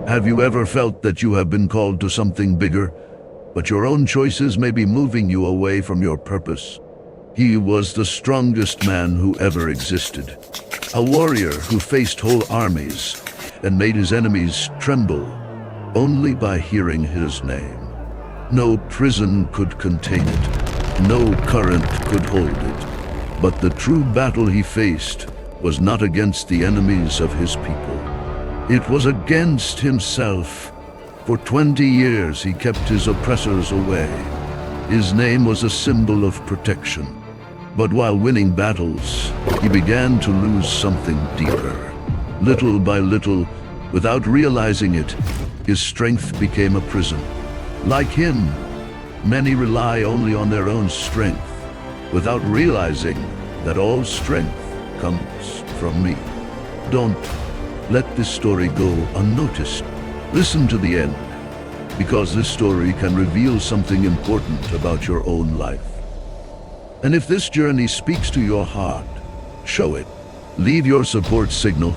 Have you ever felt that you have been called to something bigger, but your own choices may be moving you away from your purpose? He was the strongest man who ever existed, a warrior who faced whole armies and made his enemies tremble only by hearing his name. No prison could contain it, no current could hold it, but the true battle he faced was not against the enemies of his people. It was against himself. For 20 years he kept his oppressors away. His name was a symbol of protection. But while winning battles, he began to lose something deeper. Little by little, without realizing it, his strength became a prison. Like him, many rely only on their own strength, without realizing that all strength comes from me. Don't let this story go unnoticed. Listen to the end, because this story can reveal something important about your own life. And if this journey speaks to your heart, show it. Leave your support signal.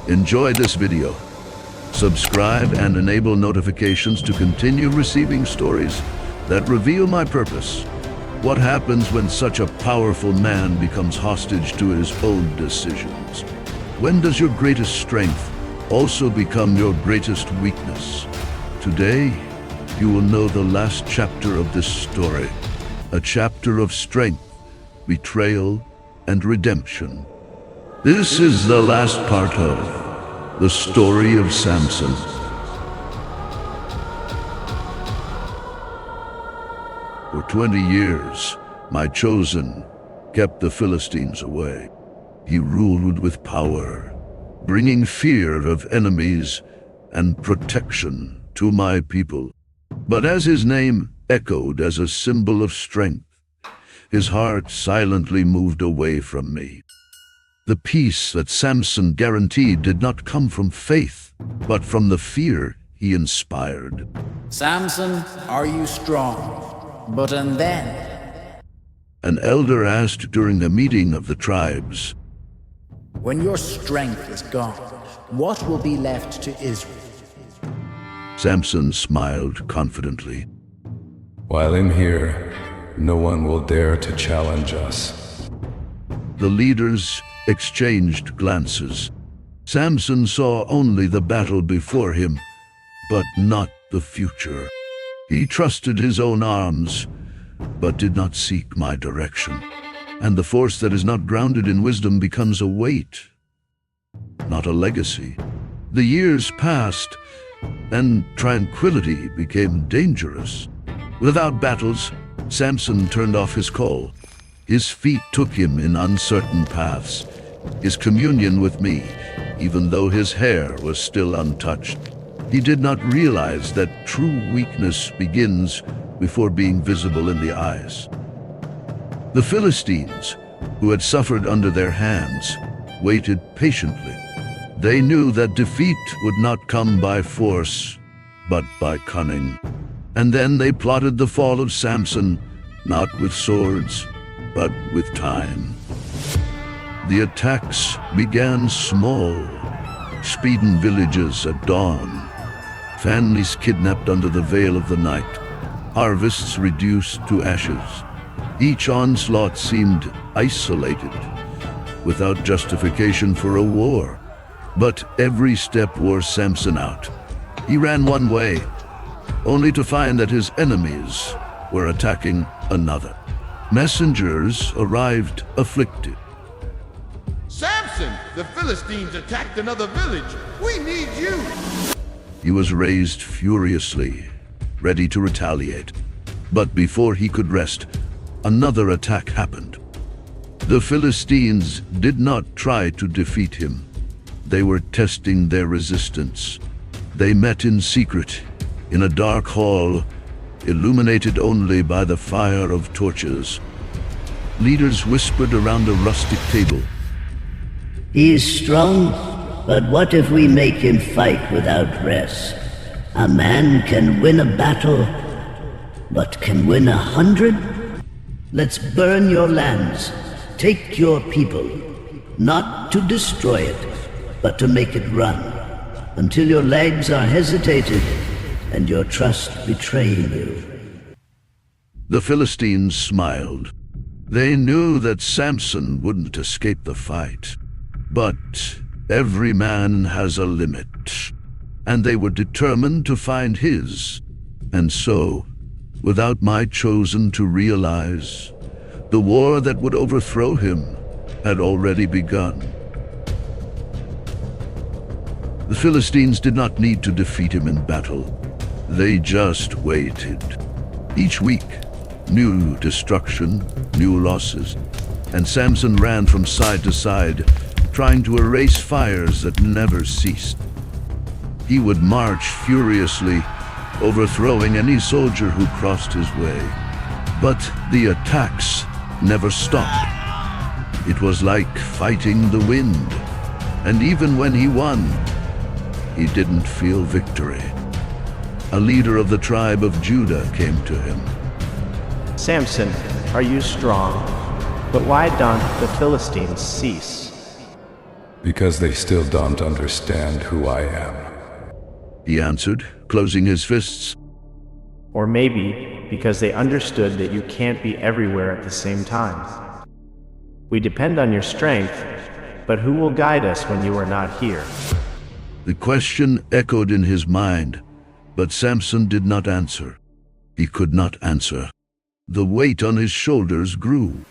Enjoy this video. Subscribe and enable notifications to continue receiving stories that reveal my purpose. What happens when such a powerful man becomes hostage to his own decisions? When does your greatest strength also become your greatest weakness? Today, you will know the last chapter of this story, a chapter of strength, betrayal, and redemption. This is the last part of the story of Samson. For 20 years, my chosen kept the Philistines away. He ruled with power, bringing fear of enemies and protection to my people. But as his name echoed as a symbol of strength, his heart silently moved away from me. The peace that Samson guaranteed did not come from faith, but from the fear he inspired. Samson, are you strong? But and then? An elder asked during the meeting of the tribes. When your strength is gone, what will be left to Israel? Samson smiled confidently. While in here, no one will dare to challenge us. The leaders exchanged glances. Samson saw only the battle before him, but not the future. He trusted his own arms, but did not seek my direction. And the force that is not grounded in wisdom becomes a weight, not a legacy. The years passed, and tranquility became dangerous. Without battles, Samson turned off his call. His feet took him in uncertain paths, his communion with me, even though his hair was still untouched. He did not realize that true weakness begins before being visible in the eyes. The Philistines, who had suffered under their hands, waited patiently. They knew that defeat would not come by force, but by cunning. And then they plotted the fall of Samson, not with swords, but with time. The attacks began small. Speeden villages at dawn, families kidnapped under the veil of the night, harvests reduced to ashes. Each onslaught seemed isolated, without justification for a war. But every step wore Samson out. He ran one way, only to find that his enemies were attacking another. Messengers arrived afflicted. Samson, the Philistines attacked another village. We need you. He was raised furiously, ready to retaliate. But before he could rest, another attack happened. The Philistines did not try to defeat him. They were testing their resistance. They met in secret, in a dark hall, illuminated only by the fire of torches. Leaders whispered around a rustic table. He is strong, but what if we make him fight without rest? A man can win a battle, but can win 100? Let's burn your lands, take your people, not to destroy it, but to make it run. until your legs are hesitated and your trust betraying you. The Philistines smiled. They knew that Samson wouldn't escape the fight. But every man has a limit, and they were determined to find his. And so, without my chosen to realize, the war that would overthrow him had already begun. The Philistines did not need to defeat him in battle. They just waited. Each week, new destruction, new losses, and Samson ran from side to side, trying to erase fires that never ceased. He would march furiously, overthrowing any soldier who crossed his way. But the attacks never stopped. It was like fighting the wind, and even when he won, he didn't feel victory. A leader of the tribe of Judah came to him. Samson, are you strong? But why don't the Philistines cease? Because they still don't understand who I am. He answered, closing his fists. Or maybe because they understood that you can't be everywhere at the same time. We depend on your strength, but who will guide us when you are not here? The question echoed in his mind, but Samson did not answer. He could not answer. The weight on his shoulders grew.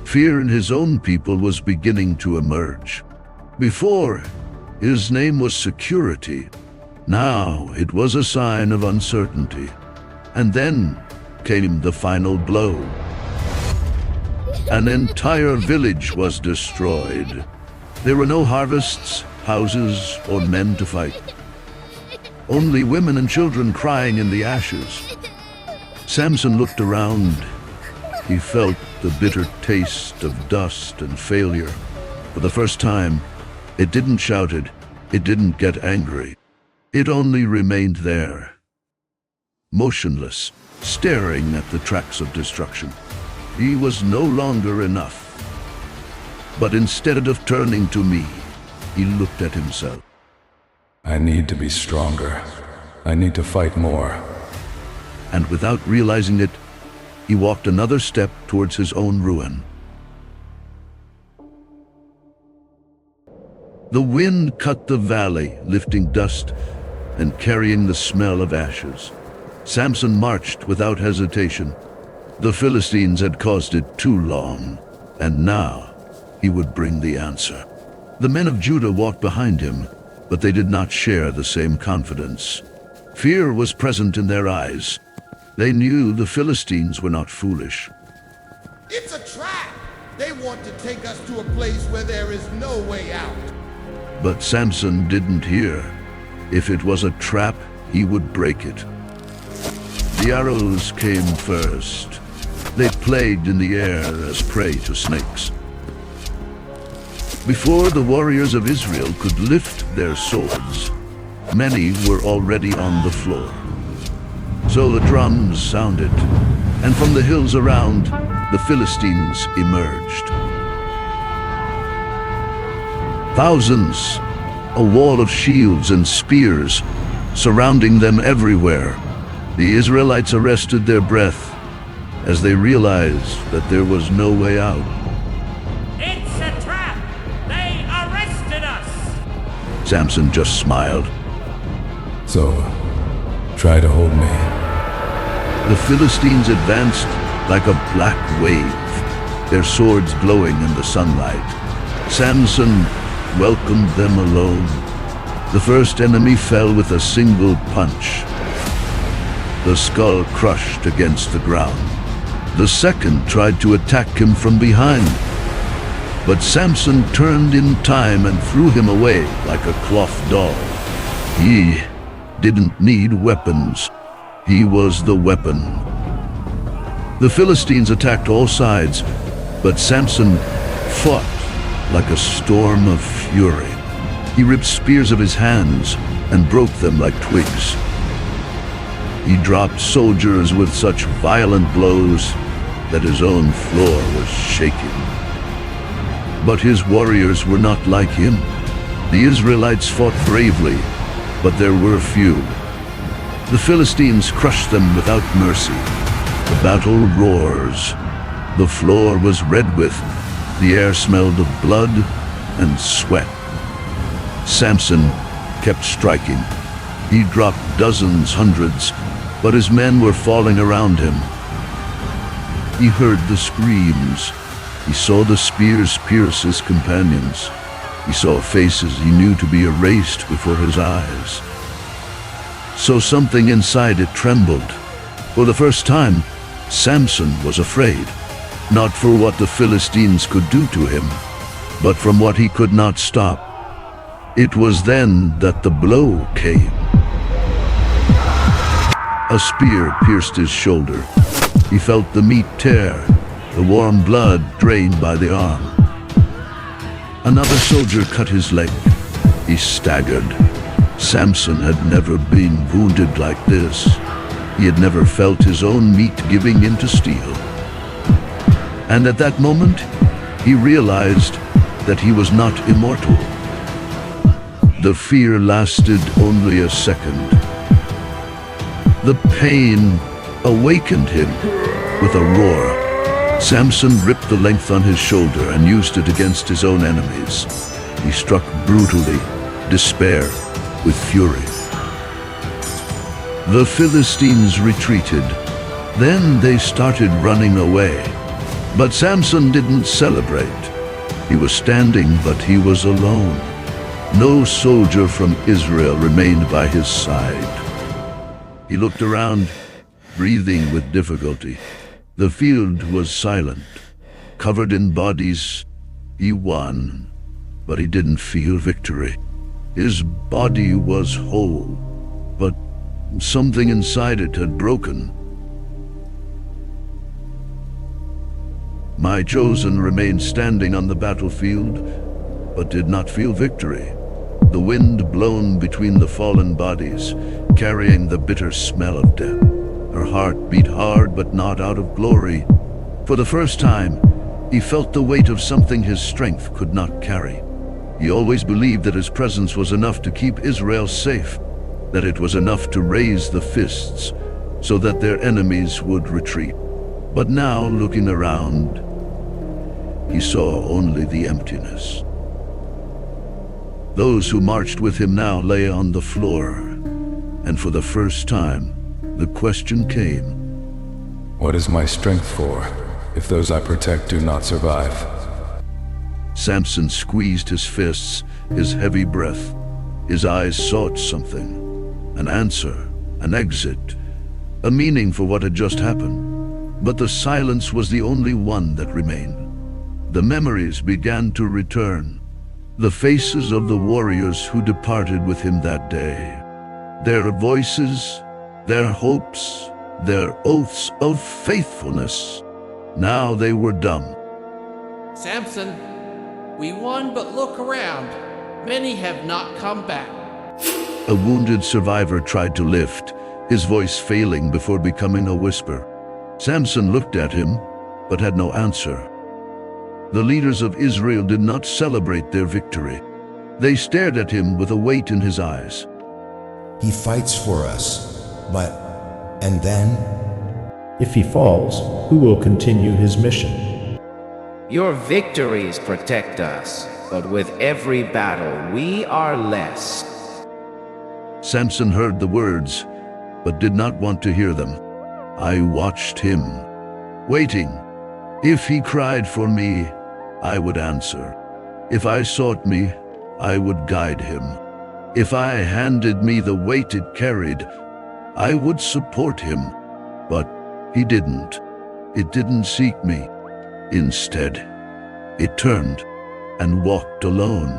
Fear in his own people was beginning to emerge. Before, his name was security. Now it was a sign of uncertainty. And then came the final blow. An entire village was destroyed. There were no harvests, houses, or men to fight. Only women and children crying in the ashes. Samson looked around. He felt the bitter taste of dust and failure. For the first time, it didn't shout it, it didn't get angry. It only remained there, motionless, staring at the tracks of destruction. He was no longer enough. But instead of turning to me, he looked at himself. I need to be stronger. I need to fight more. And without realizing it, he walked another step towards his own ruin. The wind cut the valley, lifting dust and carrying the smell of ashes. Samson marched without hesitation. The Philistines had caused it too long, and now he would bring the answer. The men of Judah walked behind him, but they did not share the same confidence. Fear was present in their eyes. They knew the Philistines were not foolish. It's a trap! They want to take us to a place where there is no way out. But Samson didn't hear. If it was a trap, he would break it. The arrows came first. They played in the air as prey to snakes. Before the warriors of Israel could lift their swords, many were already on the floor. So the drums sounded, and from the hills around, the Philistines emerged. Thousands, a wall of shields and spears, surrounding them everywhere. The Israelites arrested their breath as they realized that there was no way out. It's a trap! They arrested us! Samson just smiled. So, try to hold me. The Philistines advanced like a black wave, their swords glowing in the sunlight. Samson welcomed them alone. The first enemy fell with a single punch. The skull crushed against the ground. The second tried to attack him from behind. But Samson turned in time and threw him away like a cloth doll. He didn't need weapons. He was the weapon. The Philistines attacked all sides, but Samson fought like a storm of fury. He ripped spears of his hands and broke them like twigs. He dropped soldiers with such violent blows that his own floor was shaking. But his warriors were not like him. The Israelites fought bravely, but there were few. The Philistines crushed them without mercy. The battle roars. The floor was red with, the air smelled of blood and sweat. Samson kept striking. He dropped dozens, hundreds, but his men were falling around him. He heard the screams. He saw the spears pierce his companions. He saw faces he knew to be erased before his eyes. So something inside it trembled. For the first time, Samson was afraid, not for what the Philistines could do to him, but from what he could not stop. It was then that the blow came. A spear pierced his shoulder. He felt the meat tear, the warm blood drained by the arm. Another soldier cut his leg. He staggered. Samson had never been wounded like this. He had never felt his own meat giving into steel. And at that moment, he realized that he was not immortal. The fear lasted only a second. The pain awakened him with a roar. Samson ripped the length on his shoulder and used it against his own enemies. He struck brutally, despair, with fury. The Philistines retreated. Then they started running away. But Samson didn't celebrate. He was standing, but he was alone. No soldier from Israel remained by his side. He looked around, breathing with difficulty. The field was silent, covered in bodies. He won, but he didn't feel victory. His body was whole, but something inside it had broken. My chosen remained standing on the battlefield, but did not feel victory. The wind blown between the fallen bodies, carrying the bitter smell of death. Her heart beat hard, but not out of glory. For the first time, he felt the weight of something his strength could not carry. He always believed that his presence was enough to keep Israel safe, that it was enough to raise the fists so that their enemies would retreat. But now, looking around, he saw only the emptiness. Those who marched with him now lay on the floor, and for the first time, the question came. What is my strength for, if those I protect do not survive? Samson squeezed his fists, his heavy breath. His eyes sought something, an answer, an exit, a meaning for what had just happened. But the silence was the only one that remained. The memories began to return, the faces of the warriors who departed with him that day. Their voices, their hopes, their oaths of faithfulness. Now they were dumb. Samson, we won, but look around. Many have not come back. A wounded survivor tried to lift, his voice failing before becoming a whisper. Samson looked at him, but had no answer. The leaders of Israel did not celebrate their victory. They stared at him with a weight in his eyes. He fights for us, but... and then? If he falls, who will continue his mission? Your victories protect us, but with every battle we are less. Samson heard the words, but did not want to hear them. I watched him, waiting. If he cried for me, I would answer. If I sought me, I would guide him. If I handed me the weight it carried, I would support him. But he didn't. It didn't seek me. Instead, it turned and walked alone,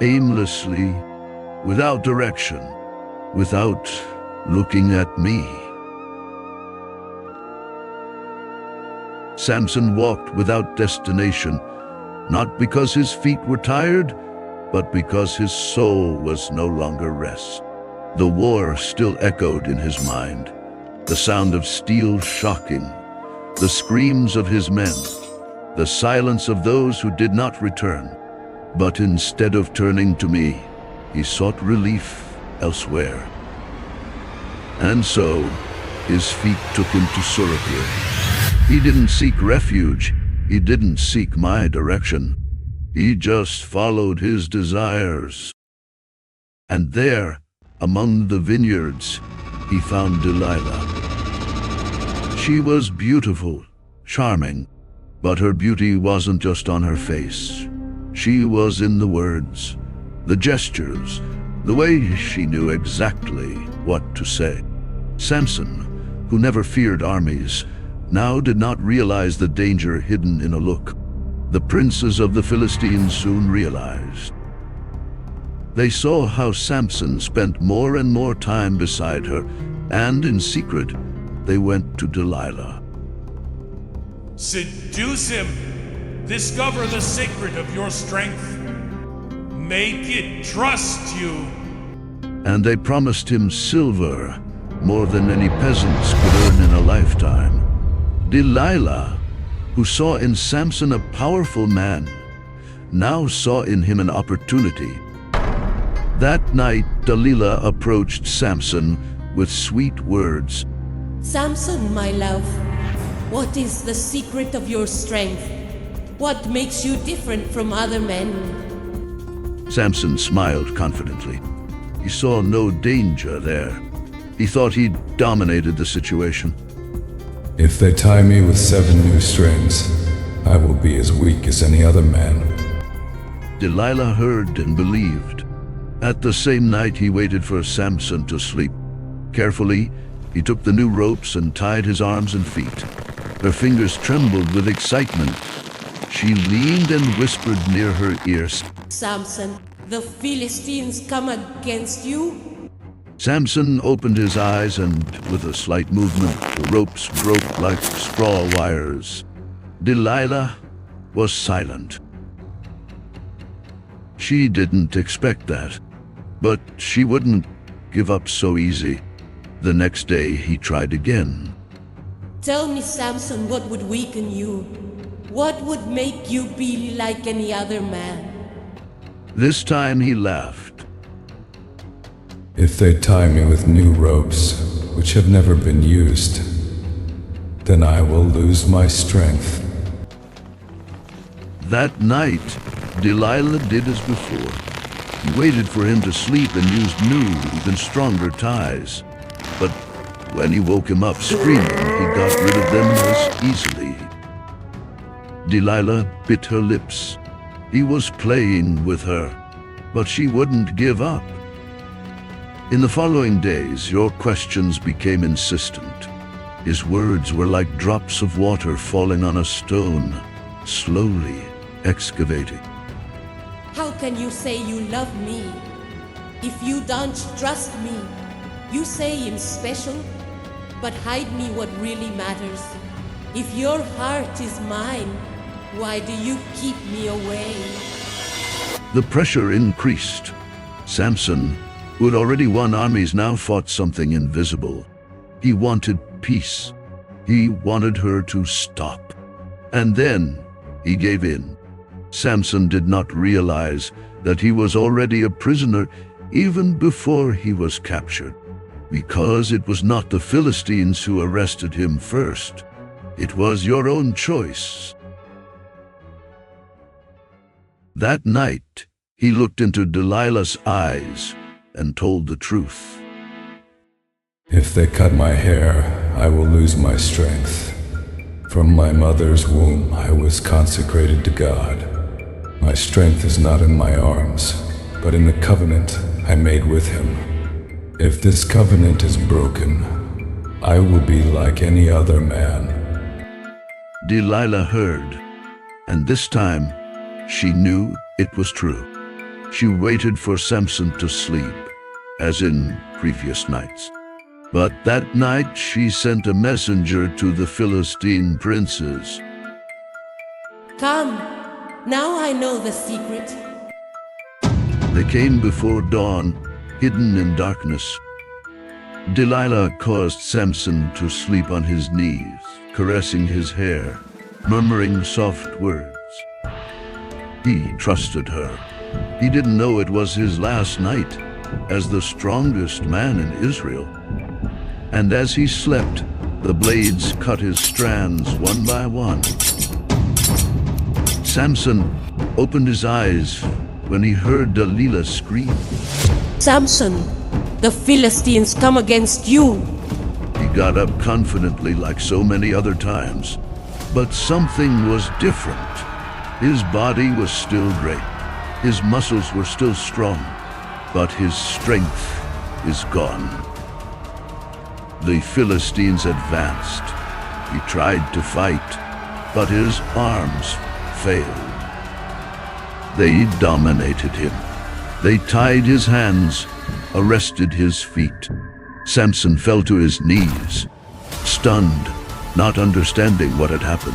aimlessly, without direction, without looking at me. Samson walked without destination, not because his feet were tired, but because his soul was no longer rest. The war still echoed in his mind, the sound of steel shocking, the screams of his men, the silence of those who did not return. But instead of turning to me, he sought relief elsewhere. And so, his feet took him to Surapur. He didn't seek refuge. He didn't seek my direction. He just followed his desires. And there, among the vineyards, he found Delilah. She was beautiful, charming, but her beauty wasn't just on her face. She was in the words, the gestures, the way she knew exactly what to say. Samson, who never feared armies, now did not realize the danger hidden in a look. The princes of the Philistines soon realized. They saw how Samson spent more and more time beside her, and in secret, they went to Delilah. Seduce him. Discover the secret of your strength. Make it trust you. And they promised him silver, more than any peasants could earn in a lifetime. Delilah, who saw in Samson a powerful man, now saw in him an opportunity. That night, Delilah approached Samson with sweet words. Samson, my love, what is the secret of your strength? What makes you different from other men? Samson smiled confidently. He saw no danger there. He thought he'd dominated the situation. If they tie me with 7 new strings, I will be as weak as any other man. Delilah heard and believed. At the same night, he waited for Samson to sleep. Carefully, he took the new ropes and tied his arms and feet. Her fingers trembled with excitement. She leaned and whispered near her ear, Samson, the Philistines come against you? Samson opened his eyes and, with a slight movement, the ropes broke like straw wires. Delilah was silent. She didn't expect that, but she wouldn't give up so easy. The next day, he tried again. Tell me, Samson, what would weaken you? What would make you be like any other man? This time he laughed. If they tie me with new ropes, which have never been used, then I will lose my strength. That night, Delilah did as before. He waited for him to sleep and used new, even stronger ties. But when he woke him up screaming, he got rid of them as easily. Delilah bit her lips. He was playing with her, but she wouldn't give up. In the following days, your questions became insistent. His words were like drops of water falling on a stone, slowly excavating. How can you say you love me if you don't trust me? You say I'm special, but hide me what really matters. If your heart is mine, why do you keep me away? The pressure increased. Samson, who had already won armies, now fought something invisible. He wanted peace. He wanted her to stop. And then he gave in. Samson did not realize that he was already a prisoner even before he was captured, because it was not the Philistines who arrested him first. It was your own choice. That night, he looked into Delilah's eyes and told the truth. If they cut my hair, I will lose my strength. From my mother's womb, I was consecrated to God. My strength is not in my arms, but in the covenant I made with him. If this covenant is broken, I will be like any other man. Delilah heard, and this time she knew it was true. She waited for Samson to sleep, as in previous nights. But that night she sent a messenger to the Philistine princes. Come, now I know the secret. They came before dawn, hidden in darkness. Delilah caused Samson to sleep on his knees, caressing his hair, murmuring soft words. He trusted her. He didn't know it was his last night, as the strongest man in Israel. And as he slept, the blades cut his strands one by one. Samson opened his eyes when he heard Delilah scream. Samson, the Philistines come against you. He got up confidently like so many other times, but something was different. His body was still great. His muscles were still strong, but his strength is gone. The Philistines advanced. He tried to fight, but his arms failed. They dominated him. They tied his hands, arrested his feet. Samson fell to his knees, stunned, not understanding what had happened.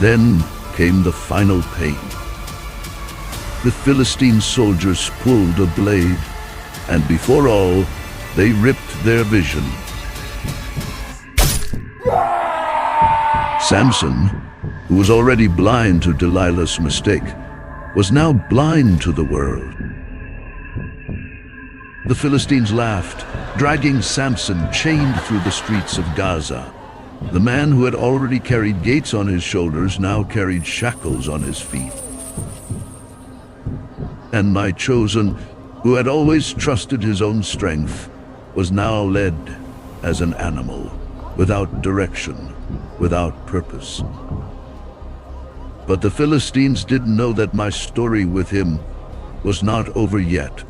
Then came the final pain. The Philistine soldiers pulled a blade, and before all, they ripped their vision. Samson, who was already blind to Delilah's mistake, was now blind to the world. The Philistines laughed, dragging Samson chained through the streets of Gaza. The man who had already carried gates on his shoulders now carried shackles on his feet. And my chosen, who had always trusted his own strength, was now led as an animal, without direction, without purpose. But the Philistines didn't know that my story with him was not over yet.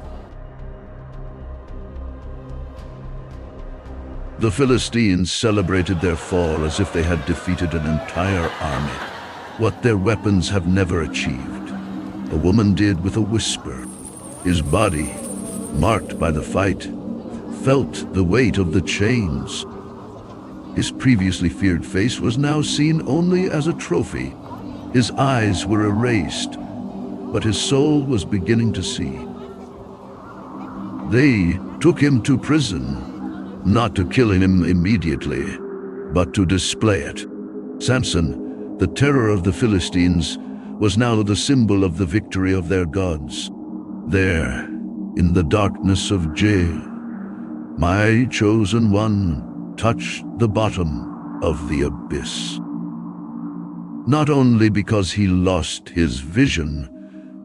The Philistines celebrated their fall as if they had defeated an entire army, what their weapons have never achieved. A woman did with a whisper. His body, marked by the fight, felt the weight of the chains. His previously feared face was now seen only as a trophy. His eyes were erased, but his soul was beginning to see. They took him to prison, not to kill him immediately, but to display it. Samson, the terror of the Philistines, was now the symbol of the victory of their gods. There, in the darkness of jail, my chosen one touched the bottom of the abyss. Not only because he lost his vision,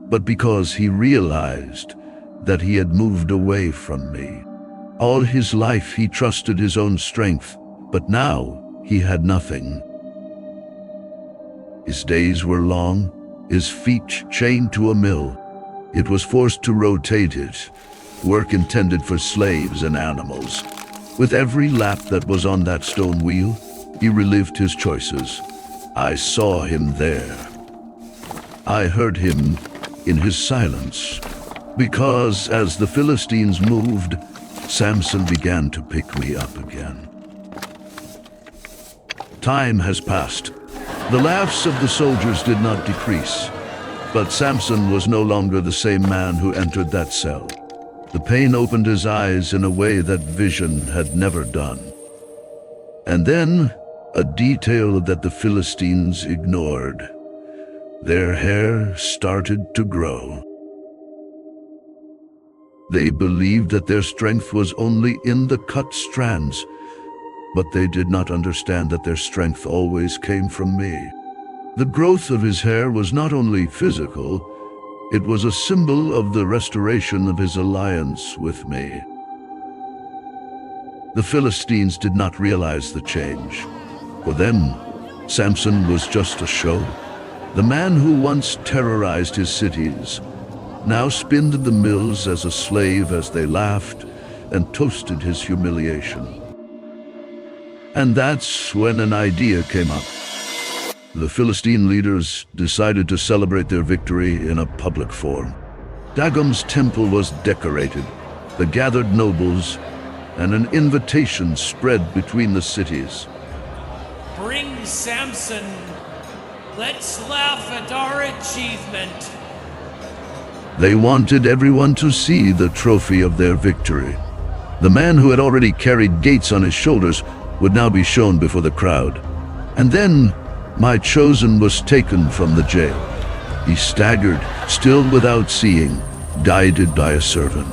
but because he realized that he had moved away from me. All his life he trusted his own strength, but now he had nothing. His days were long, his feet chained to a mill. It was forced to rotate it, work intended for slaves and animals. With every lap that was on that stone wheel, he relived his choices. I saw him there. I heard him in his silence, because as the Philistines moved, Samson began to pick me up again. Time has passed. The laughs of the soldiers did not decrease, but Samson was no longer the same man who entered that cell. The pain opened his eyes in a way that vision had never done. And then, a detail that the Philistines ignored. Their hair started to grow. They believed that their strength was only in the cut strands, but they did not understand that their strength always came from me. The growth of his hair was not only physical, it was a symbol of the restoration of his alliance with me. The Philistines did not realize the change. For them, Samson was just a show. The man who once terrorized his cities now spinned in the mills as a slave as they laughed and toasted his humiliation. And that's when an idea came up. The Philistine leaders decided to celebrate their victory in a public forum. Dagon's temple was decorated, the gathered nobles, and an invitation spread between the cities. Bring Samson. Let's laugh at our achievement. They wanted everyone to see the trophy of their victory. The man who had already carried gates on his shoulders would now be shown before the crowd. And then, my chosen was taken from the jail. He staggered, still without seeing, guided by a servant.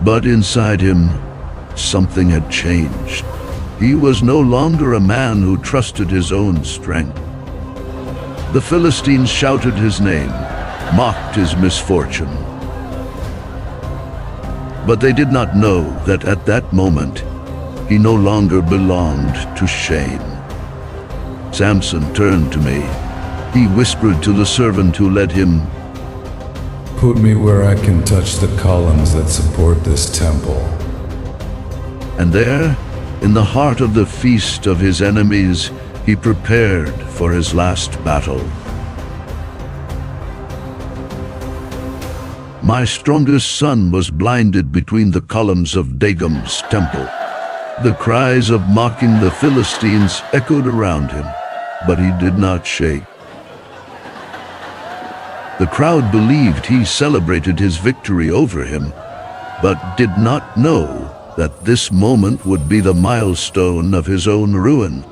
But inside him, something had changed. He was no longer a man who trusted his own strength. The Philistines shouted his name, mocked his misfortune. But they did not know that at that moment, he no longer belonged to shame. Samson turned to me. He whispered to the servant who led him, "Put me where I can touch the columns that support this temple." And there, in the heart of the feast of his enemies, he prepared for his last battle. My strongest son was blinded between the columns of Dagon's temple. The cries of mocking the Philistines echoed around him, but he did not shake. The crowd believed he celebrated his victory over him, but did not know that this moment would be the milestone of his own ruin.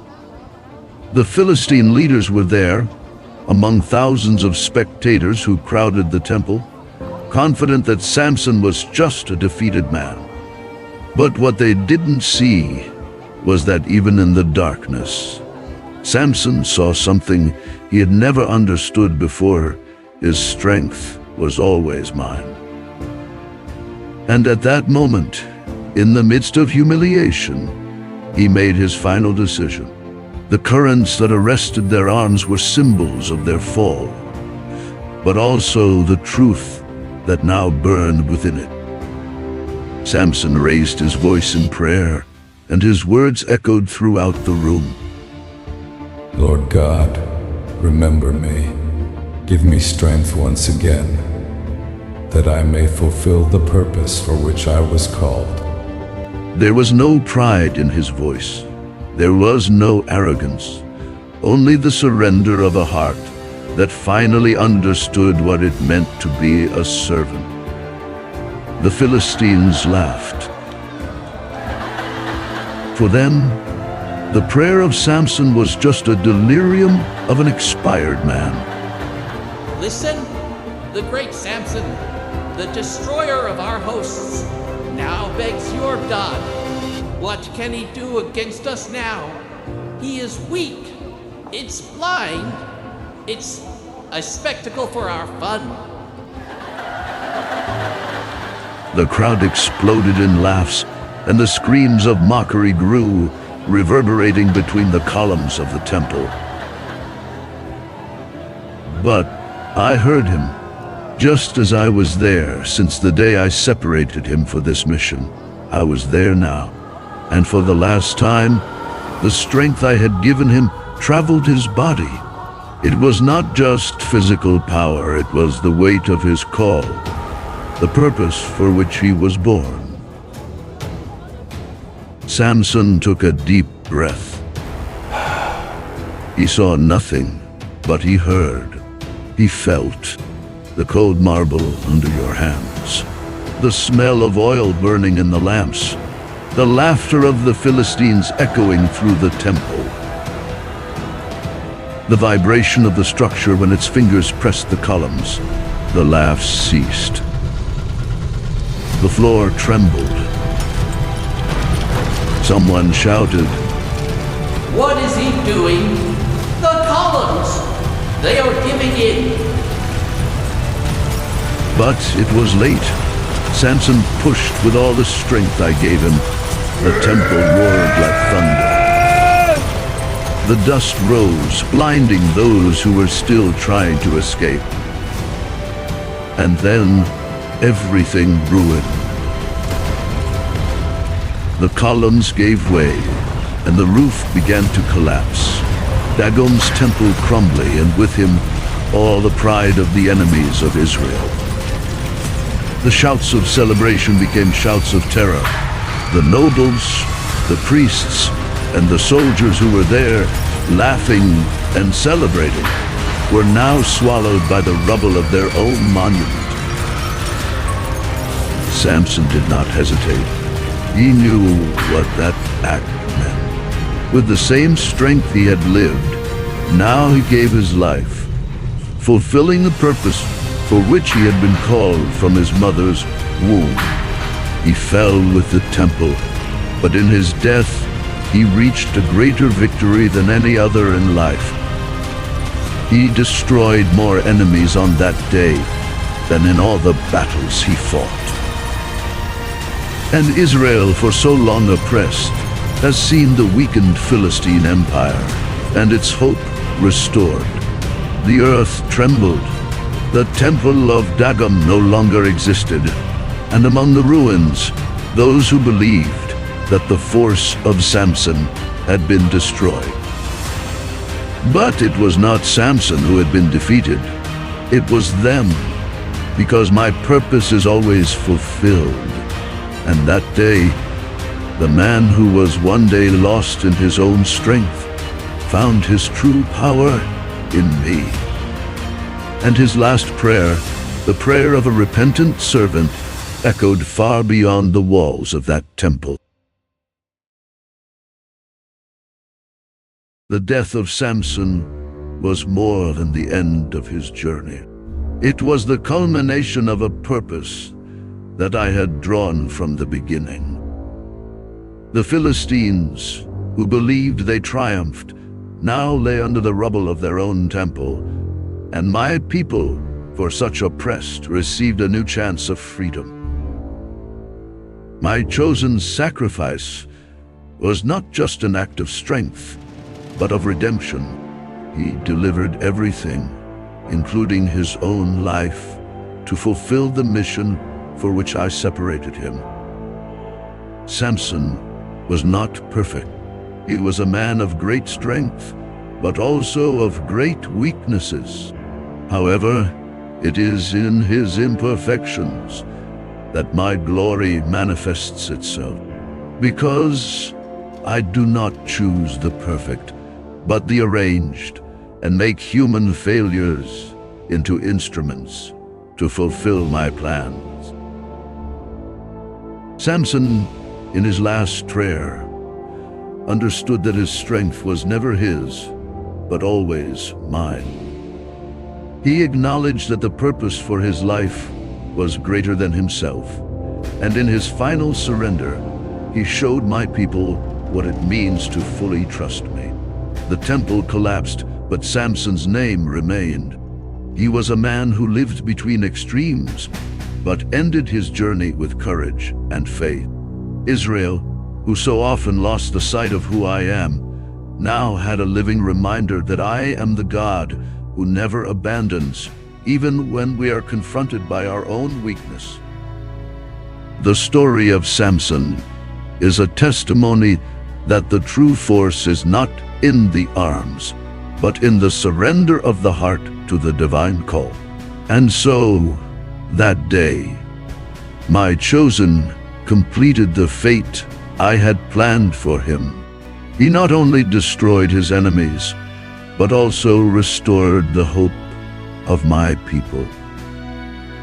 The Philistine leaders were there, among thousands of spectators who crowded the temple, confident that Samson was just a defeated man. But what they didn't see was that even in the darkness, Samson saw something he had never understood before. His strength was always mine. And at that moment, in the midst of humiliation, he made his final decision. The currents that arrested their arms were symbols of their fall, but also the truth that now burned within it. Samson raised his voice in prayer, and his words echoed throughout the room. Lord God, remember me. Give me strength once again, that I may fulfill the purpose for which I was called. There was no pride in his voice. There was no arrogance, only the surrender of a heart that finally understood what it meant to be a servant. The Philistines laughed. For them, the prayer of Samson was just a delirium of an expired man. Listen, the great Samson, the destroyer of our hosts, now begs your God. What can he do against us now? He is weak. It's blind. It's a spectacle for our fun. The crowd exploded in laughs, and the screams of mockery grew, reverberating between the columns of the temple. But I heard him, just as I was there since the day I separated him for this mission. I was there now, and for the last time, the strength I had given him traveled his body. It was not just physical power, it was the weight of his call, the purpose for which he was born. Samson took a deep breath. He saw nothing, but he heard. He felt the cold marble under your hands, the smell of oil burning in the lamps, the laughter of the Philistines echoing through the temple, the vibration of the structure when its fingers pressed the columns. The laughs ceased. The floor trembled. Someone shouted, What is he doing? The columns! They are giving in! But it was late. Samson pushed with all the strength I gave him. The temple roared like thunder. The dust rose, blinding those who were still trying to escape. And then, everything ruined. The columns gave way, and the roof began to collapse. Dagon's temple crumbling, and with him, all the pride of the enemies of Israel. The shouts of celebration became shouts of terror. The nobles, the priests, and the soldiers who were there, laughing and celebrating, were now swallowed by the rubble of their own monument. Samson did not hesitate. He knew what that act meant. With the same strength he had lived, now he gave his life, fulfilling the purpose for which he had been called from his mother's womb. He fell with the temple, but in his death he reached a greater victory than any other in life. He destroyed more enemies on that day than in all the battles he fought. And Israel, for so long oppressed, has seen the weakened Philistine empire and its hope restored. The earth trembled. The temple of Dagon no longer existed, and among the ruins, those who believed that the force of Samson had been destroyed. But it was not Samson who had been defeated. It was them, because my purpose is always fulfilled. And that day, the man who was one day lost in his own strength found his true power in me. And his last prayer, the prayer of a repentant servant, echoed far beyond the walls of that temple. The death of Samson was more than the end of his journey. It was the culmination of a purpose that I had drawn from the beginning. The Philistines, who believed they triumphed, now lay under the rubble of their own temple, and my people, for such oppressed, received a new chance of freedom. My chosen sacrifice was not just an act of strength, but of redemption. He delivered everything, including his own life, to fulfill the mission for which I separated him. Samson was not perfect. He was a man of great strength, but also of great weaknesses. However, it is in his imperfections that my glory manifests itself. Because I do not choose the perfect, but the arranged, and make human failures into instruments to fulfill my plans. Samson, in his last prayer, understood that his strength was never his, but always mine. He acknowledged that the purpose for his life was greater than himself, and in his final surrender, he showed my people what it means to fully trust me. The temple collapsed, but Samson's name remained. He was a man who lived between extremes, but ended his journey with courage and faith. Israel, who so often lost the sight of who I am, now had a living reminder that I am the God who never abandons, even when we are confronted by our own weakness. The story of Samson is a testimony that the true force is not in the arms, but in the surrender of the heart to the divine call. And so, that day, my chosen completed the fate I had planned for him. He not only destroyed his enemies, but also restored the hope of my people.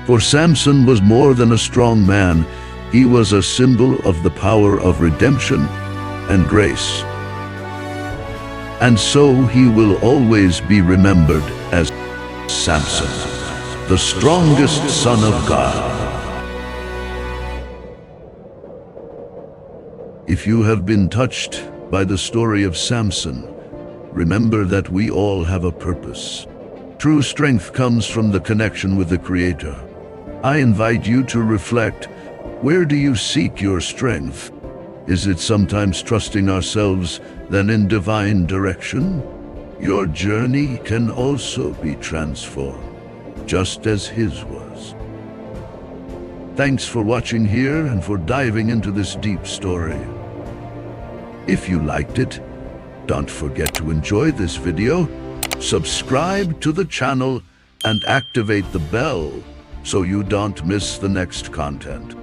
For Samson was more than a strong man. He was a symbol of the power of redemption and grace. And so he will always be remembered as Samson, the strongest son of God. If you have been touched by the story of Samson, remember that we all have a purpose. True strength comes from the connection with the Creator. I invite you to reflect, where do you seek your strength? Is it sometimes trusting ourselves than in divine direction? Your journey can also be transformed, just as his was. Thanks for watching here and for diving into this deep story. If you liked it, don't forget to enjoy this video, subscribe to the channel, and activate the bell so you don't miss the next content.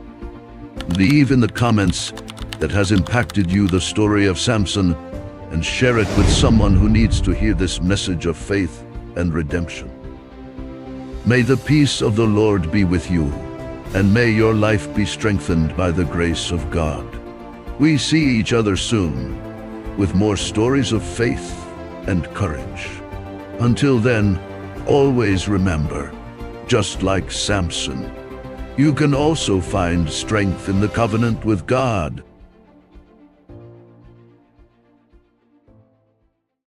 Leave in the comments that has impacted you the story of Samson, and share it with someone who needs to hear this message of faith and redemption. May the peace of the Lord be with you, and may your life be strengthened by the grace of God. We see each other soon, with more stories of faith and courage. Until then, always remember, just like Samson. You can also find strength in the covenant with God.